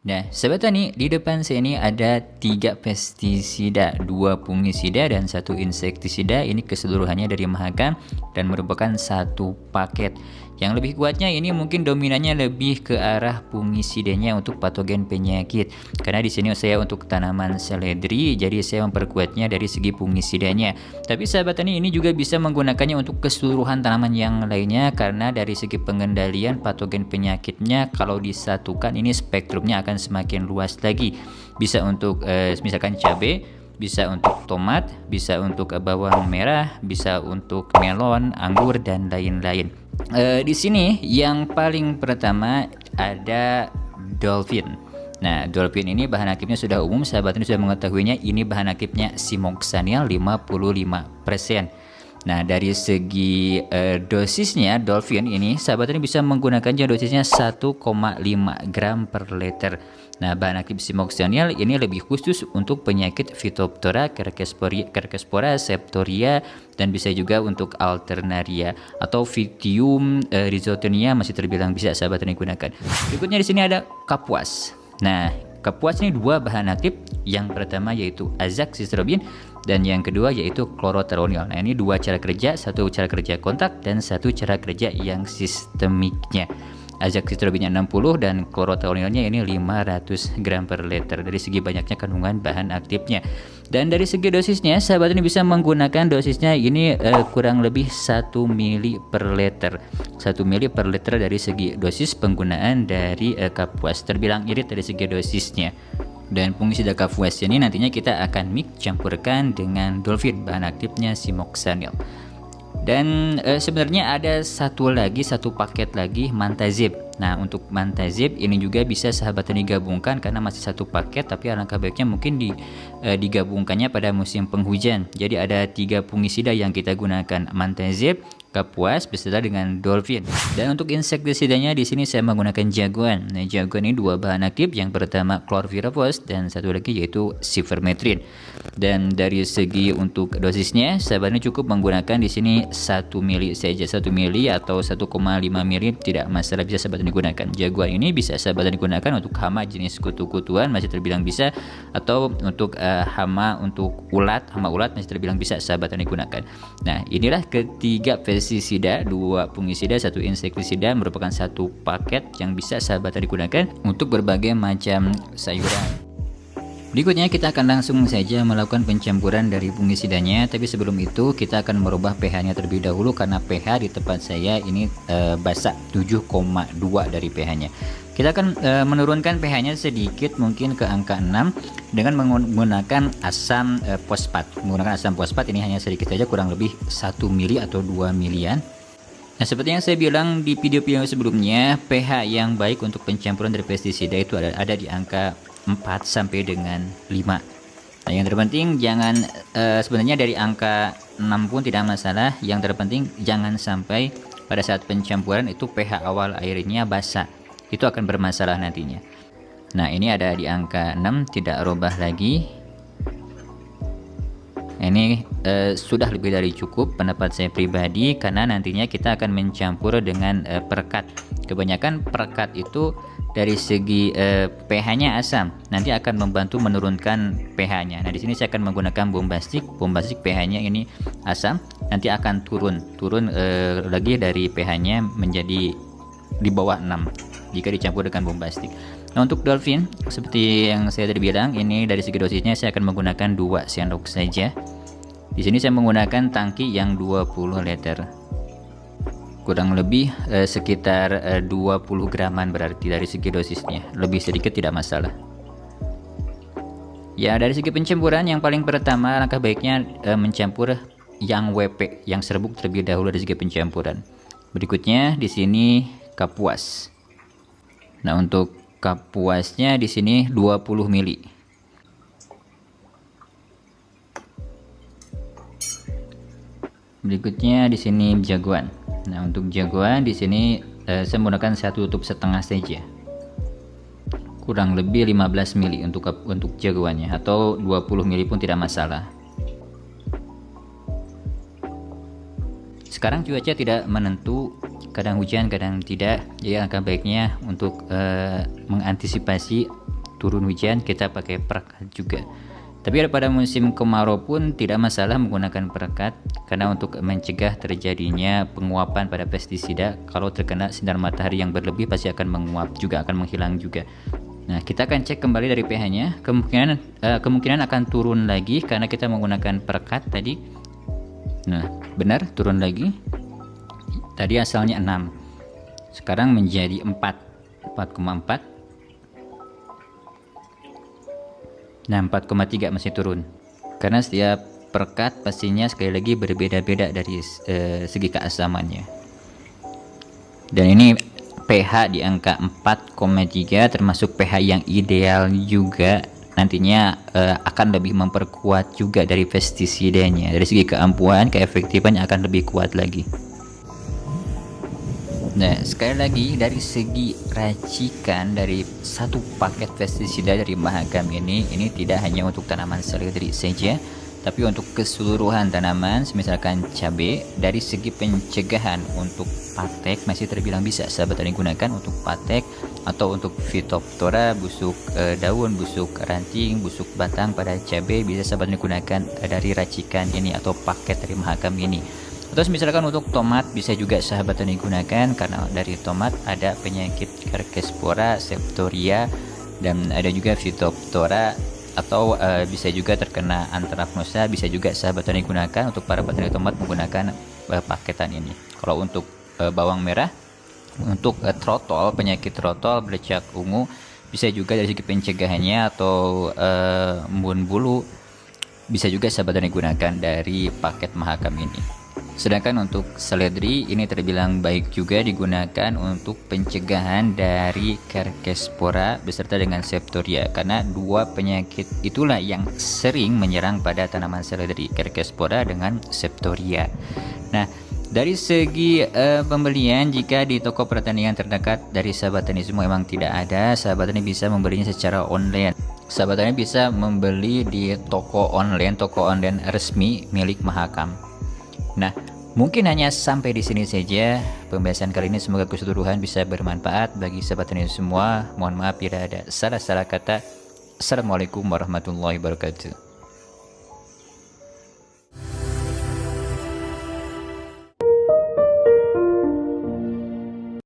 Nah, sahabat tani, di depan saya ini ada 3 pestisida, 2 fungisida dan 1 insektisida. Ini keseluruhannya dari Mahakam dan merupakan satu paket. Yang lebih kuatnya ini mungkin dominannya lebih ke arah fungisidanya untuk patogen penyakit. Karena di sini saya untuk tanaman seledri, jadi saya memperkuatnya dari segi fungisidanya. Tapi sahabat tani ini juga bisa menggunakannya untuk keseluruhan tanaman yang lainnya, karena dari segi pengendalian patogen penyakitnya kalau disatukan ini spektrumnya akan semakin luas lagi. Bisa untuk misalkan cabai, bisa untuk tomat, bisa untuk bawang merah, bisa untuk melon, anggur dan lain-lain. Di sini yang paling pertama ada dolphin. Nah, dolphin ini bahan aktifnya sudah umum, sahabat ini sudah mengetahuinya. Ini bahan aktifnya simoxanil 55%. Nah, dari segi dosisnya dolphin ini sahabat ini bisa menggunakannya dosisnya 1,5 gram per liter. Nah, bahan aktif simoxanil ini lebih khusus untuk penyakit Phytophthora, Cercospora, Septoria, dan bisa juga untuk Alternaria atau Pythium rhizotonia masih terbilang bisa sahabat ini gunakan. Berikutnya di sini ada kapuas. Nah, kapuas ini 2 bahan aktif. Yang pertama yaitu azaxystrobin dan yang kedua yaitu chlorothalonil. Nah, ini 2 cara kerja, satu cara kerja kontak dan satu cara kerja yang sistemiknya. Azaxystrobinnya 60 dan chlorothalonilnya ini 500 gram per liter. Dari segi banyaknya kandungan bahan aktifnya. Dan dari segi dosisnya, sahabat ini bisa menggunakan dosisnya ini kurang lebih 1 mili per liter. 1 mili per liter dari segi dosis penggunaan dari kapuas. Terbilang irit dari segi dosisnya. Dan fungisida kapuas ini nantinya kita akan mix campurkan dengan dolphin, bahan aktifnya simoxanil. Dan sebenarnya ada satu paket lagi Mantazib. Nah, untuk Mantazib ini juga bisa sahabat tani gabungkan karena masih satu paket, tapi alangkah baiknya mungkin digabungkannya pada musim penghujan. Jadi ada 3 fungisida yang kita gunakan, Mantazib, kapuas beserta dengan dolphin. Dan untuk insektisidanya di sini saya menggunakan jagoan. Nah, jagoan ini 2 bahan aktif, yang pertama chlorpyrifos dan satu lagi yaitu sivermetrin. Dan dari segi untuk dosisnya, sahabat ini cukup menggunakan di sini 1 mili saja, 1 mili atau 1,5 mili tidak masalah, bisa sahabat ini gunakan. Jagoan ini bisa sahabat ini gunakan untuk hama jenis kutu-kutuan masih terbilang bisa, atau untuk hama untuk hama ulat masih terbilang bisa sahabat ini gunakan. Nah, inilah ketiga pestisida, 2 fungisida, 1 insektisida, merupakan satu paket yang bisa sahabat tadi gunakan untuk berbagai macam sayuran. Berikutnya kita akan langsung saja melakukan pencampuran dari fungisidanya, tapi sebelum itu kita akan merubah pH-nya terlebih dahulu karena pH di tempat saya ini basah, 7,2 dari pH-nya. Kita akan menurunkan pH-nya sedikit, mungkin ke angka 6 dengan menggunakan asam fosfat. Menggunakan asam fosfat ini hanya sedikit saja, kurang lebih 1 mili atau 2 milian. Nah, seperti yang saya bilang di video-video sebelumnya, pH yang baik untuk pencampuran dari pestisida itu ada di angka 4 sampai dengan 5. Nah, yang terpenting jangan sebenarnya dari angka 6 pun tidak masalah. Yang terpenting jangan sampai pada saat pencampuran itu pH awal airnya basah. Itu akan bermasalah nantinya. Nah, ini ada di angka 6, tidak rubah lagi. Ini sudah lebih dari cukup pendapat saya pribadi, karena nantinya kita akan mencampur dengan perekat. Kebanyakan perekat itu dari segi pH-nya asam, nanti akan membantu menurunkan pH-nya. Nah, di sini saya akan menggunakan bombastik. Bombastik pH-nya ini asam, nanti akan turun lagi dari pH-nya menjadi di bawah 6 jika dicampur dengan bombastik. Nah, untuk dolphin seperti yang saya tadi bilang, ini dari segi dosisnya saya akan menggunakan 2 sendok saja. Di sini saya menggunakan tangki yang 20 liter. Kurang lebih sekitar 20 graman berarti dari segi dosisnya. Lebih sedikit tidak masalah. Ya, dari segi pencampuran yang paling pertama langkah baiknya mencampur yang WP, yang serbuk terlebih dahulu dari segi pencampuran. Berikutnya di sini kapuas. Nah, untuk kapuasnya di sini 20 mili. Berikutnya di sini jagoan. Nah, untuk jagoan di sini saya menggunakan 1 tutup setengah saja. Kurang lebih 15 mili untuk jagoannya, atau 20 mili pun tidak masalah. Sekarang cuaca tidak menentu, kadang hujan kadang tidak, jadi alangkah baiknya untuk mengantisipasi turun hujan kita pakai perekat juga. Tapi pada musim kemarau pun tidak masalah menggunakan perekat, karena untuk mencegah terjadinya penguapan pada pestisida. Kalau terkena sinar matahari yang berlebih pasti akan menguap juga, akan menghilang juga. Nah, kita akan cek kembali dari pH-nya. Kemungkinan akan turun lagi karena kita menggunakan perekat tadi. Nah, benar turun lagi. Tadi asalnya 6, sekarang menjadi 4,4. Nah, 4,3 masih turun. Karena setiap perekat pastinya sekali lagi berbeda-beda dari segi keasamannya. Dan ini pH di angka 4,3 termasuk pH yang ideal juga. Nantinya akan lebih memperkuat juga dari pestisidanya. Dari segi keampuhan, keefektifan akan lebih kuat lagi. Nah, sekali lagi dari segi racikan dari satu paket pestisida dari Mahakam ini tidak hanya untuk tanaman seledri saja, tapi untuk keseluruhan tanaman, misalkan cabai. Dari segi pencegahan untuk patek masih terbilang bisa sahabat tani gunakan untuk patek atau untuk Phytophthora, busuk daun, busuk ranting, busuk batang pada cabai, bisa sahabat tani gunakan dari racikan ini atau paket dari Mahakam ini. Terus misalkan untuk tomat bisa juga sahabat tani gunakan, karena dari tomat ada penyakit Cercospora, Septoria, dan ada juga Phytophthora, atau bisa juga terkena Anthracnosa. Bisa juga sahabat tani gunakan untuk para petani tomat menggunakan paketan ini. Kalau untuk bawang merah, untuk trotol, penyakit trotol, bercak ungu, bisa juga dari segi pencegahannya atau embun bulu, bisa juga sahabat tani gunakan dari paket Mahakam ini. Sedangkan untuk seledri ini terbilang baik juga digunakan untuk pencegahan dari Cercospora beserta dengan Septoria, karena dua penyakit itulah yang sering menyerang pada tanaman seledri, Cercospora dengan Septoria. Nah, dari segi pembelian, jika di toko pertanian terdekat dari sahabat tani semua memang tidak ada, sahabat tani bisa membelinya secara online. Sahabat tani bisa membeli di toko online resmi milik Mahakam. Nah, mungkin hanya sampai di sini saja pembahasan kali ini. Semoga keseluruhan bisa bermanfaat bagi sahabat tani semua. Mohon maaf bila ada salah-salah kata. Assalamualaikum warahmatullahi wabarakatuh.